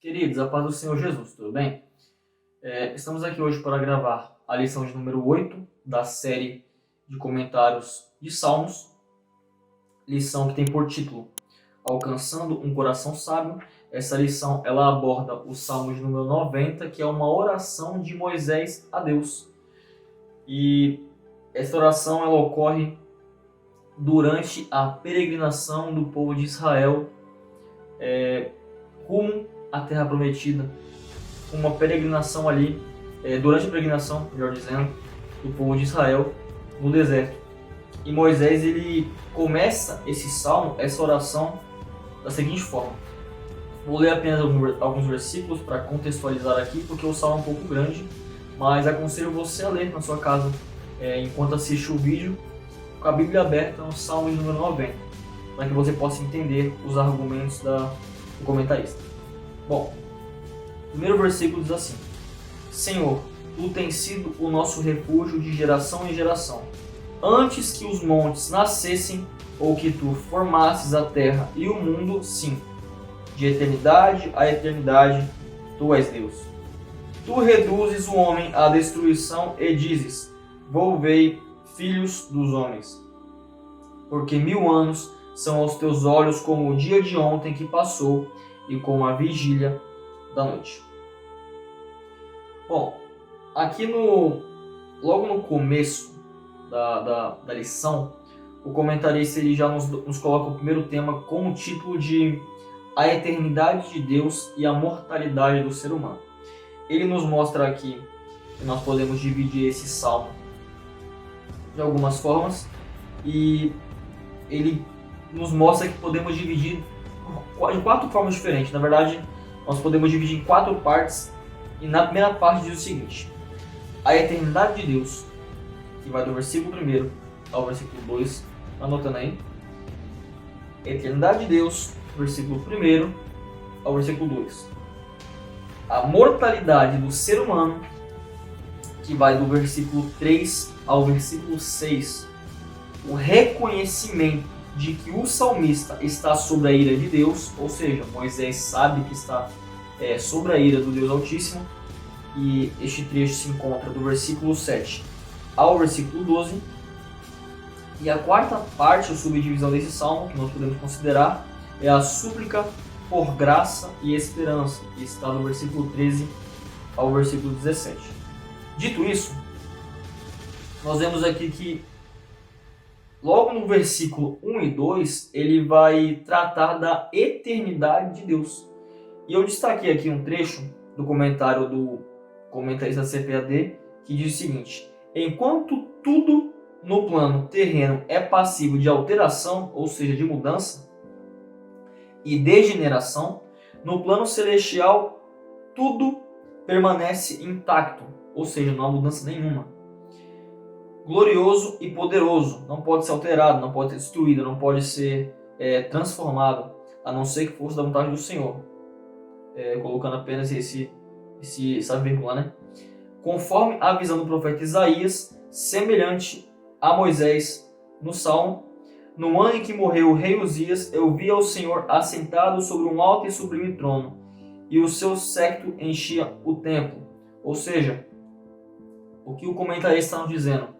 Queridos, a paz do Senhor Jesus, tudo bem? Estamos aqui hoje para gravar a lição de número 8 da série de comentários de Salmos, lição que tem por título Alcançando um Coração Sábio. Essa lição ela aborda o Salmo de número 90, que é uma oração de Moisés a Deus. E essa oração ela ocorre durante a peregrinação do povo de Israel rumo à Terra Prometida, uma peregrinação ali, durante a peregrinação, melhor dizendo, do povo de Israel no deserto. E Moisés ele começa esse salmo, essa oração, da seguinte forma. Vou ler apenas alguns versículos para contextualizar aqui, porque o salmo é um pouco grande, mas aconselho você a ler na sua casa enquanto assiste o vídeo, com a Bíblia aberta no salmo de número 90, para que você possa entender os argumentos do comentarista. Bom, o primeiro versículo diz assim: Senhor, Tu tens sido o nosso refúgio de geração em geração. Antes que os montes nascessem, ou que Tu formasses a terra e o mundo, sim. De eternidade a eternidade, Tu és Deus. Tu reduzes o homem à destruição e dizes: volvei, filhos dos homens. Porque 1000 anos são aos Teus olhos como o dia de ontem que passou e como a vigília da noite. Bom, aqui logo no começo da lição, o comentarista ele já nos coloca o primeiro tema com o título de A Eternidade de Deus e a Mortalidade do Ser Humano. Ele nos mostra aqui que nós podemos dividir esse salmo de algumas formas, e ele nos mostra que podemos dividir de 4 formas diferentes. Na verdade, nós podemos dividir em 4 partes, e na primeira parte diz o seguinte: a eternidade de Deus, que vai do versículo 1 ao versículo 2, anotando aí. Eternidade de Deus, versículo 1 ao versículo 2. A mortalidade do ser humano, que vai do versículo 3 ao versículo 6. O reconhecimento de que o salmista está sob a ira de Deus, ou seja, Moisés sabe que está sobre a ira do Deus Altíssimo, e este trecho se encontra do versículo 7 ao versículo 12. E a quarta parte, ou subdivisão desse salmo, que nós podemos considerar, é a súplica por graça e esperança, que está do versículo 13 ao versículo 17. Dito isso, nós vemos aqui que logo no versículo 1 e 2, ele vai tratar da eternidade de Deus. E eu destaquei aqui um trecho do comentário do comentarista da CPAD, que diz o seguinte: enquanto tudo no plano terreno é passível de alteração, ou seja, de mudança e degeneração, no plano celestial tudo permanece intacto, ou seja, não há mudança nenhuma. Glorioso e poderoso, não pode ser alterado, não pode ser destruído, não pode ser transformado, a não ser que fosse da vontade do Senhor. Colocando apenas essa vírgula, né? Conforme a visão do profeta Isaías, semelhante a Moisés no Salmo: no ano em que morreu o rei Uzias, eu vi ao Senhor assentado sobre um alto e sublime trono, e o seu séquito enchia o templo. Ou seja, o que o comentarista está nos dizendo?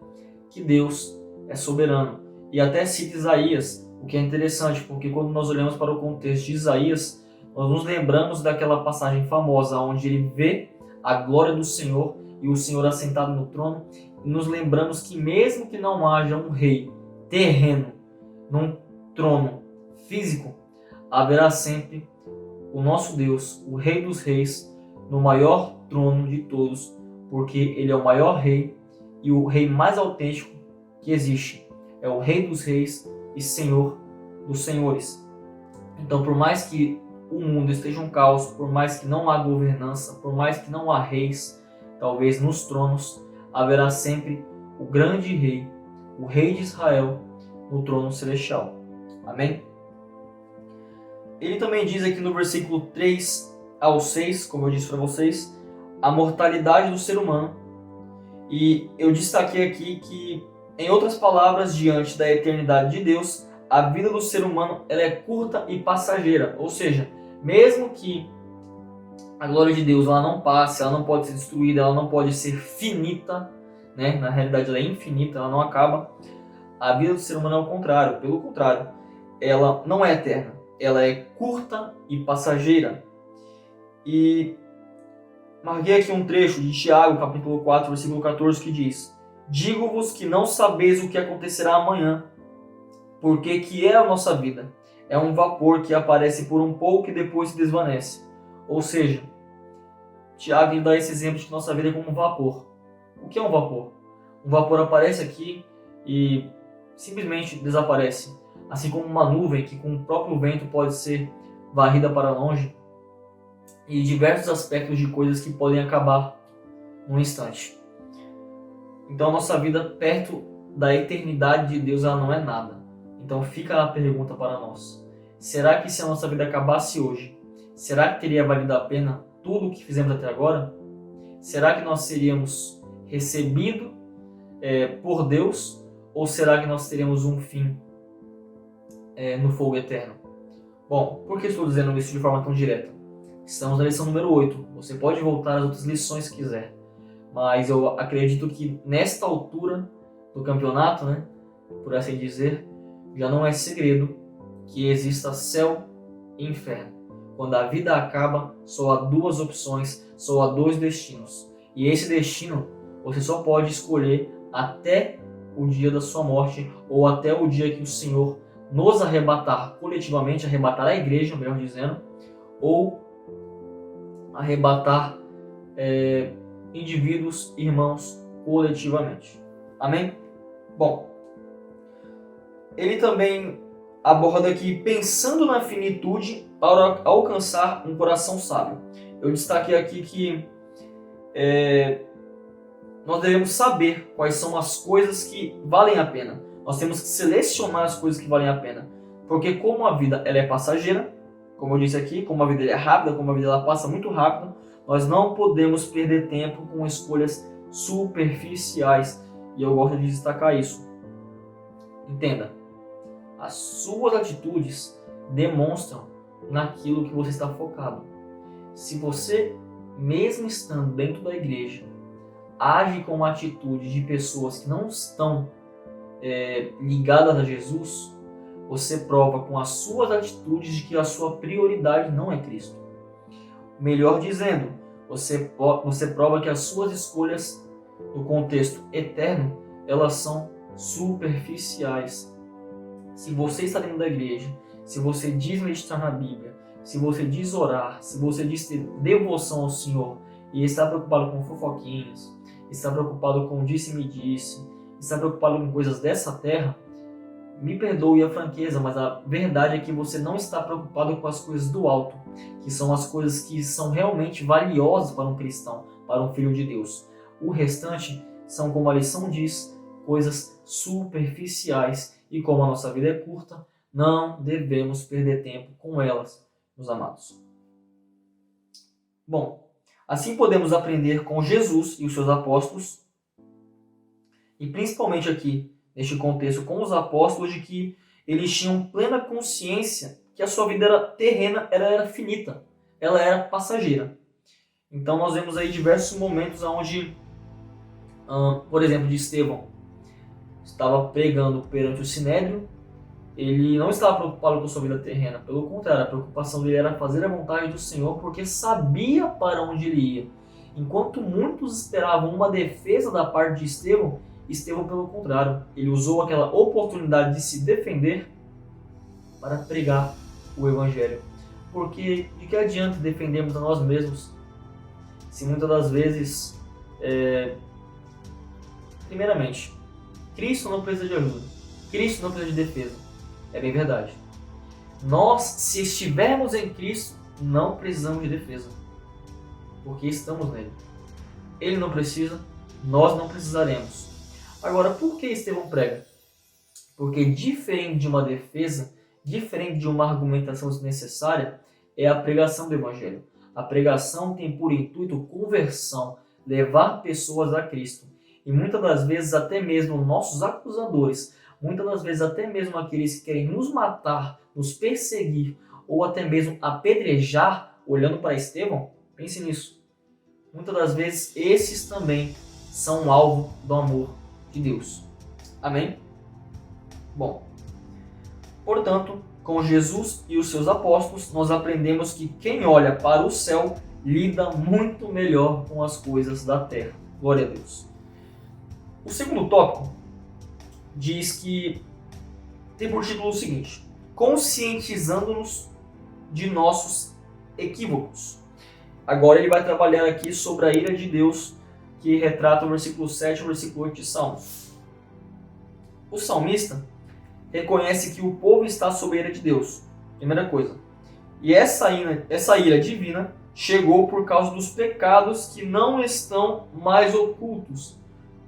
Que Deus é soberano. E até cita Isaías, o que é interessante, porque quando nós olhamos para o contexto de Isaías, nós nos lembramos daquela passagem famosa onde ele vê a glória do Senhor e o Senhor assentado no trono, e nos lembramos que mesmo que não haja um rei terreno num trono físico, haverá sempre o nosso Deus, o Rei dos Reis, no maior trono de todos, porque ele é o maior rei e o rei mais autêntico que existe. É o Rei dos Reis e Senhor dos Senhores. Então, por mais que o mundo esteja um caos, por mais que não há governança, por mais que não há reis, talvez nos tronos, haverá sempre o grande rei, o Rei de Israel, no trono celestial. Amém? Ele também diz aqui no versículo 3 ao 6, como eu disse para vocês, a mortalidade do ser humano. E eu destaquei aqui que, em outras palavras, diante da eternidade de Deus, a vida do ser humano ela é curta e passageira. Ou seja, mesmo que A glória de Deus, ela não passa, ela não pode ser destruída, ela não pode ser finita, né? Na realidade, ela é infinita, ela não acaba. A vida do ser humano é o contrário, pelo contrário, ela não é eterna, ela é curta e passageira. E marquei aqui um trecho de Tiago, capítulo 4, versículo 14, que diz: Digo-vos que não sabeis o que acontecerá amanhã, porque que é a nossa vida? É um vapor que aparece por um pouco e depois se desvanece. Ou seja, Tiago dá esse exemplo de que nossa vida é como um vapor. O que é um vapor? Um vapor aparece aqui e simplesmente desaparece. Assim como uma nuvem que com o próprio vento pode ser varrida para longe. E diversos aspectos de coisas que podem acabar num instante. Então nossa vida perto da eternidade de Deus ela não é nada. Então fica a pergunta para nós. Será que se a nossa vida acabasse hoje, será que teria valido a pena tudo o que fizemos até agora? Será que nós seríamos recebidos por Deus? Ou será que nós teríamos um fim no fogo eterno? Bom, por que estou dizendo isso de forma tão direta? Estamos na lição número 8. Você pode voltar às outras lições se quiser. Mas eu acredito que nesta altura do campeonato, né, por assim dizer, já não é segredo que exista céu e inferno. Quando a vida acaba, só há duas opções, só há dois destinos. E esse destino você só pode escolher até o dia da sua morte ou até o dia que o Senhor nos arrebatar coletivamente, arrebatar a igreja, melhor dizendo, ou arrebatar indivíduos, irmãos, coletivamente. Amém? Bom, ele também aborda aqui pensando na finitude para alcançar um coração sábio. Eu destaquei aqui que nós devemos saber quais são as coisas que valem a pena. Nós temos que selecionar as coisas que valem a pena. Porque como a vida ela é passageira, como eu disse aqui, como a vida ela é rápida, como a vida ela passa muito rápido, nós não podemos perder tempo com escolhas superficiais. E eu gosto de destacar isso. Entenda, as suas atitudes demonstram naquilo que você está focado. Se você, mesmo estando dentro da igreja, age com uma atitude de pessoas que não estão ligadas a Jesus, você prova com as suas atitudes de que a sua prioridade não é Cristo. Melhor dizendo, você prova que as suas escolhas no contexto eterno, elas são superficiais. Se você está dentro da igreja, se você diz meditar na Bíblia, se você diz orar, se você diz ter devoção ao Senhor e está preocupado com fofoquinhas, está preocupado com disse-me-disse, está preocupado com coisas dessa terra, me perdoe a franqueza, mas a verdade é que você não está preocupado com as coisas do alto, que são as coisas que são realmente valiosas para um cristão, para um filho de Deus. O restante são, como a lição diz, coisas superficiais e como a nossa vida é curta, não devemos perder tempo com elas, meus amados. Bom, assim podemos aprender com Jesus e os seus apóstolos, e principalmente aqui, neste contexto com os apóstolos, de que eles tinham plena consciência que a sua vida era terrena, ela era finita, ela era passageira. Então nós vemos aí diversos momentos onde, por exemplo, de Estevão, estava pregando perante o Sinédrio, ele não estava preocupado com a sua vida terrena, pelo contrário, a preocupação dele era fazer a vontade do Senhor, porque sabia para onde ele ia. Enquanto muitos esperavam uma defesa da parte de Estevão, pelo contrário, ele usou aquela oportunidade de se defender para pregar o Evangelho. Porque de que adianta defendermos a nós mesmos se muitas das vezes, primeiramente, Cristo não precisa de ajuda, Cristo não precisa de defesa. É bem verdade. Nós, se estivermos em Cristo, não precisamos de defesa, porque estamos nele. Ele não precisa, nós não precisaremos. Agora, por que Estevão prega? Porque diferente de uma defesa, diferente de uma argumentação desnecessária, é a pregação do Evangelho. A pregação tem por intuito conversão, levar pessoas a Cristo. E muitas das vezes até mesmo nossos acusadores, muitas das vezes até mesmo aqueles que querem nos matar, nos perseguir, ou até mesmo apedrejar, olhando para Estevão, Pense nisso. Muitas das vezes, esses também são alvo do amor de Deus. Amém? Bom, portanto, com Jesus e os seus apóstolos, nós aprendemos que quem olha para o céu lida muito melhor com as coisas da terra. Glória a Deus. O segundo tópico diz que tem por título o seguinte: conscientizando-nos de nossos equívocos. Agora ele vai trabalhar aqui sobre a ira de Deus, que retrata o versículo 7 e o versículo 8 de Salmos. O salmista reconhece que o povo está sob a ira de Deus, primeira coisa. E essa ira divina chegou por causa dos pecados que não estão mais ocultos.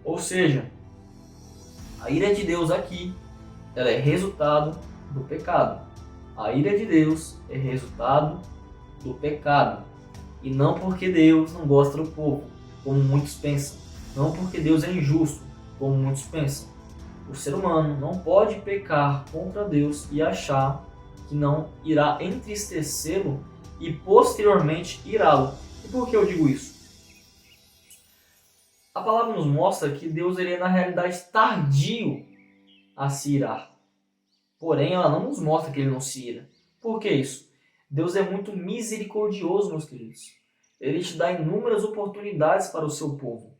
Ou seja, a ira de Deus aqui, ela é resultado do pecado. A ira de Deus é resultado do pecado. E não porque Deus não gosta do povo, como muitos pensam. Não porque Deus é injusto, como muitos pensam. O ser humano não pode pecar contra Deus e achar que não irá entristecê-lo e posteriormente irá-lo. E por que eu digo isso? A palavra nos mostra que Deus ele é na realidade tardio a se irar. Porém, ela não nos mostra que ele não se ira. Por que isso? Deus é muito misericordioso, meus queridos. Ele te dá inúmeras oportunidades para o seu povo.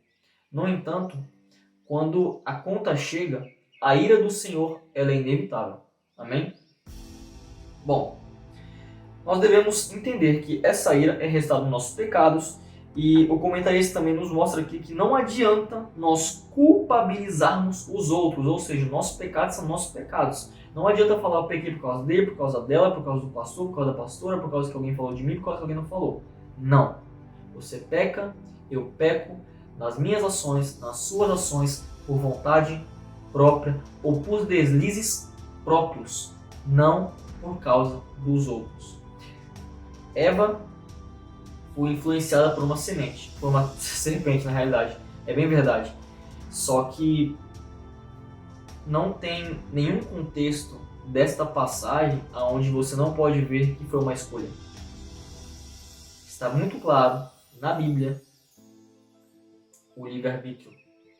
No entanto, quando a conta chega, a ira do Senhor ela é inevitável. Amém? Bom, nós devemos entender que essa ira é resultado dos nossos pecados, e o comentarista também nos mostra aqui que não adianta nós culpabilizarmos os outros, ou seja, nossos pecados são nossos pecados. Não adianta falar eu pequei por causa dele, por causa dela, por causa do pastor, por causa da pastora, por causa que alguém falou de mim, por causa que alguém não falou. Não. Você peca, eu peco, nas minhas ações, nas suas ações, por vontade própria ou por deslizes próprios, não por causa dos outros. Eva foi influenciada por uma semente, por uma serpente na realidade, é bem verdade. Só que não tem nenhum contexto desta passagem onde você não pode ver que foi uma escolha. Está muito claro na Bíblia o livre-arbítrio.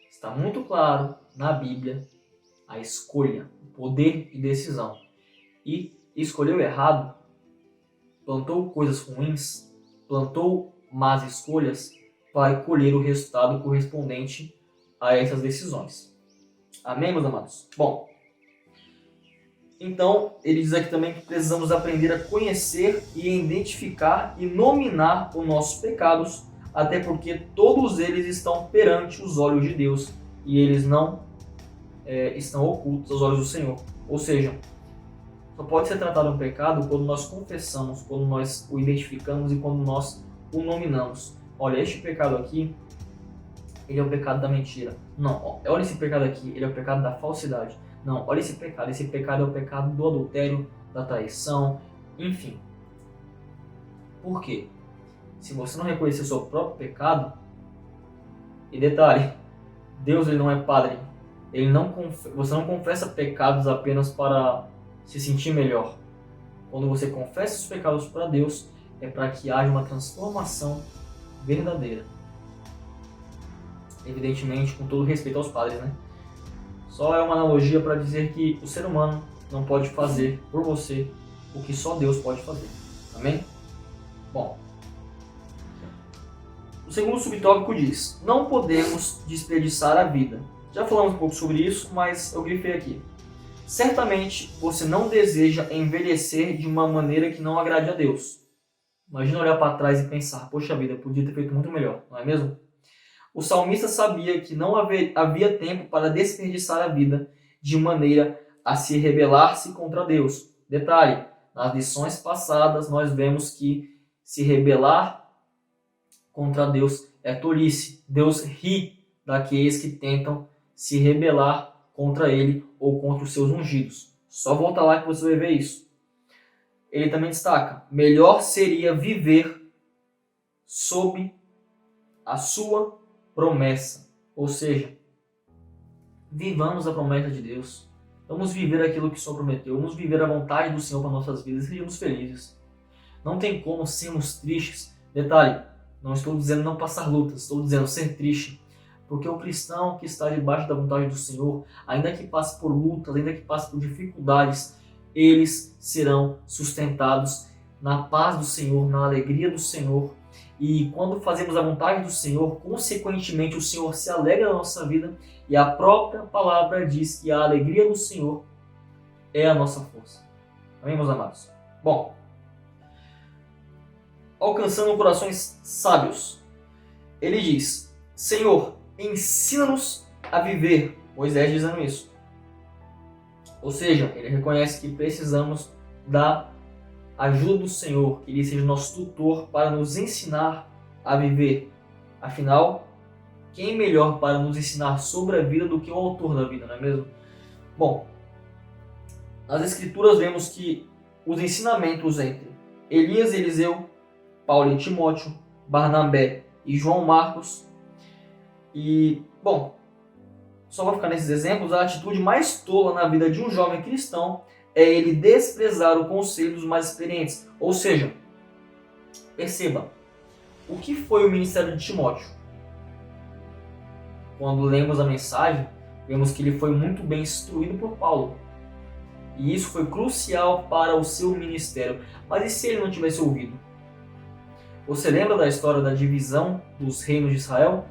Está muito claro na Bíblia a escolha, o poder de decisão. E escolheu errado, plantou coisas ruins, plantou más escolhas, vai colher o resultado correspondente a essas decisões. Amém, meus amados? Bom, então ele diz aqui também que precisamos aprender a conhecer e identificar e nominar os nossos pecados, até porque todos eles estão perante os olhos de Deus e eles não estão ocultos aos olhos do Senhor. Ou seja, só pode ser tratado um pecado quando nós confessamos, quando nós o identificamos e quando nós o nominamos. Olha, este pecado aqui, ele é o pecado da mentira. Não, olha esse pecado aqui, ele é o pecado da falsidade. Não, olha esse pecado é o pecado do adultério, da traição, enfim. Por quê? Se você não reconhecer o seu próprio pecado, e detalhe, Deus ele não é padre, você não confessa pecados apenas para se sentir melhor. Quando você confessa os pecados para Deus, é para que haja uma transformação verdadeira. Evidentemente, com todo respeito aos padres, né? Só é uma analogia para dizer que o ser humano não pode fazer por você o que só Deus pode fazer. Amém? Bom, o segundo subtópico diz: não podemos desperdiçar a vida. Já falamos um pouco sobre isso, mas eu grifei aqui. Certamente você não deseja envelhecer de uma maneira que não agrade a Deus. Imagina olhar para trás e pensar: poxa vida, eu podia ter feito muito melhor, não é mesmo? O salmista sabia que não havia tempo para desperdiçar a vida de maneira a se rebelar-se contra Deus. Detalhe, nas lições passadas nós vemos que se rebelar contra Deus é tolice. Deus ri daqueles que tentam se rebelar contra Ele ou contra os seus ungidos. Só volta lá que você vai ver isso. Ele também destaca: melhor seria viver sob a sua promessa. Ou seja, vivamos a promessa de Deus. Vamos viver aquilo que o Senhor prometeu. Vamos viver a vontade do Senhor para nossas vidas e sejamos felizes. Não tem como sermos tristes. Detalhe, Não estou dizendo não passar lutas, estou dizendo ser triste. Porque o cristão que está debaixo da vontade do Senhor, ainda que passe por lutas, ainda que passe por dificuldades, eles serão sustentados na paz do Senhor, na alegria do Senhor. E quando fazemos a vontade do Senhor, consequentemente o Senhor se alegra na nossa vida e a própria palavra diz que a alegria do Senhor é a nossa força. Amém, meus amados? Bom, alcançando corações sábios, ele diz: Senhor, ensina-nos a viver. Moisés dizendo isso. Ou seja, ele reconhece que precisamos da ajuda do Senhor, que ele seja nosso tutor para nos ensinar a viver. Afinal, quem melhor para nos ensinar sobre a vida do que o autor da vida, não é mesmo? Bom, nas Escrituras vemos que os ensinamentos entre Elias e Eliseu, Paulo e Timóteo, Barnabé e João Marcos. E, bom, só vou ficar nesses exemplos. A atitude mais tola na vida de um jovem cristão é ele desprezar o conselho dos mais experientes. Ou seja, perceba, o que foi o ministério de Timóteo? Quando lemos a mensagem, vemos que ele foi muito bem instruído por Paulo. E isso foi crucial para o seu ministério. Mas e se ele não tivesse ouvido? Você lembra da história da divisão dos reinos de Israel?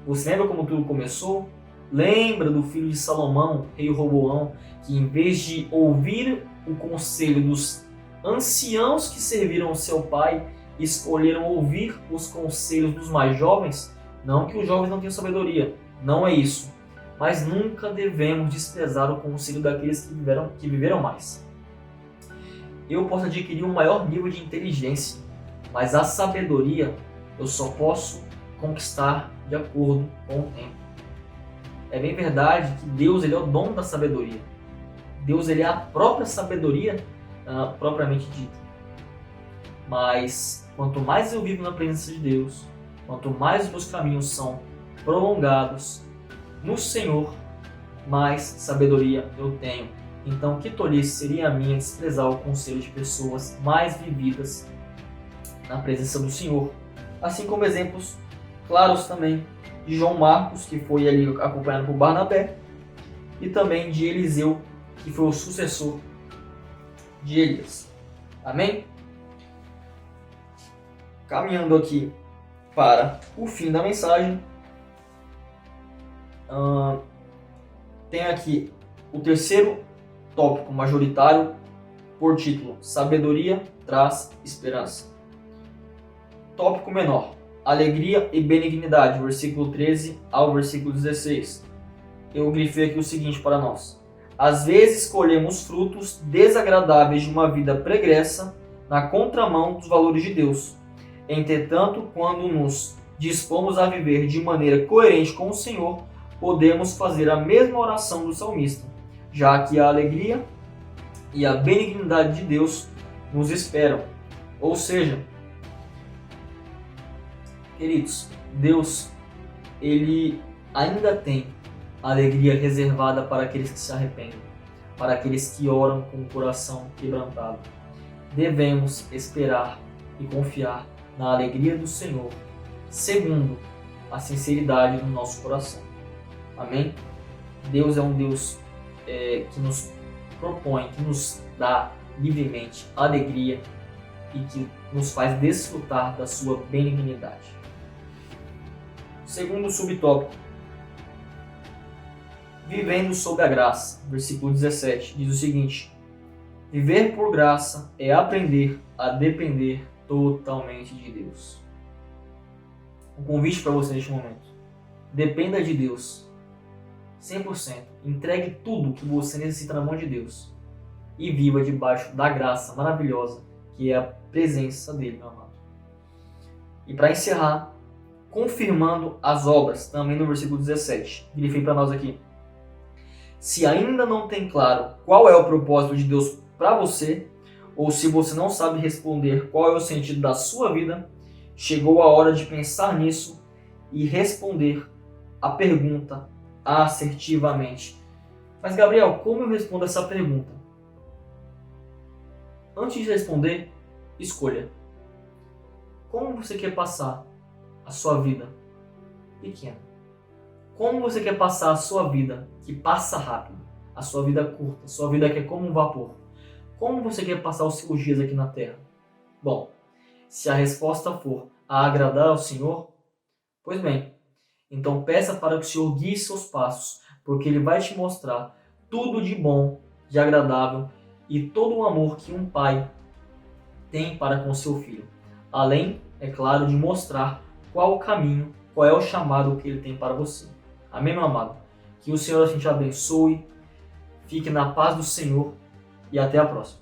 Você lembra como tudo começou? Lembra do filho de Salomão, rei Roboão, que em vez de ouvir o conselho dos anciãos que serviram ao seu pai, escolheram ouvir os conselhos dos mais jovens? Não que os jovens não tenham sabedoria, não é isso. Mas nunca devemos desprezar o conselho daqueles que viveram mais. Eu posso adquirir um maior nível de inteligência, mas a sabedoria eu só posso conquistar de acordo com o tempo. É bem verdade que Deus ele é o dono da sabedoria. Deus ele é a própria sabedoria propriamente dita. Mas quanto mais eu vivo na presença de Deus, quanto mais os meus caminhos são prolongados no Senhor, mais sabedoria eu tenho. Então, que tolice seria a minha desprezar o conselho de pessoas mais vividas na presença do Senhor. Assim como exemplos claros também de João Marcos, que foi ali acompanhado por Barnabé, e também de Eliseu, que foi o sucessor de Elias. Amém? Caminhando aqui para o fim da mensagem, tem aqui o terceiro tópico majoritário por título: Sabedoria traz esperança. Tópico menor: Alegria e benignidade, versículo 13 ao versículo 16. Eu grifei aqui o seguinte para nós: às vezes colhemos frutos desagradáveis de uma vida pregressa na contramão dos valores de Deus. Entretanto, quando nos dispomos a viver de maneira coerente com o Senhor, podemos fazer a mesma oração do salmista, já que a alegria e a benignidade de Deus nos esperam. Ou seja, queridos, Deus ele ainda tem alegria reservada para aqueles que se arrependem, para aqueles que oram com o coração quebrantado. Devemos esperar e confiar na alegria do Senhor, segundo a sinceridade do nosso coração. Amém? Deus é um Deus que nos propõe, que nos dá livremente alegria e que nos faz desfrutar da sua benignidade. Segundo subtópico: vivendo sob a graça, versículo 17, diz o seguinte: viver por graça é aprender a depender totalmente de Deus. Um convite para você neste momento: dependa de Deus 100%. Entregue tudo que você necessita na mão de Deus e viva debaixo da graça maravilhosa que é a presença dele, meu amado. E para encerrar, confirmando as obras, também no versículo 17, grifei para nós aqui: se ainda não tem claro qual é o propósito de Deus para você, ou se você não sabe responder qual é o sentido da sua vida, chegou a hora de pensar nisso e responder a pergunta assertivamente. Mas Gabriel, como eu respondo essa pergunta? Antes de responder, escolha. Como você quer passar a sua vida pequena? Como você quer passar a sua vida que passa rápido, a sua vida curta, a sua vida que é como um vapor? Como você quer passar os seus dias aqui na Terra? Bom, se a resposta for a agradar ao Senhor, pois bem, então peça para que o Senhor guie seus passos, porque Ele vai te mostrar tudo de bom, de agradável e todo o amor que um pai tem para com seu filho. Além, é claro, de mostrar qual o caminho, qual é o chamado que Ele tem para você. Amém, meu amado? Que o Senhor assim te abençoe, fique na paz do Senhor e até a próxima.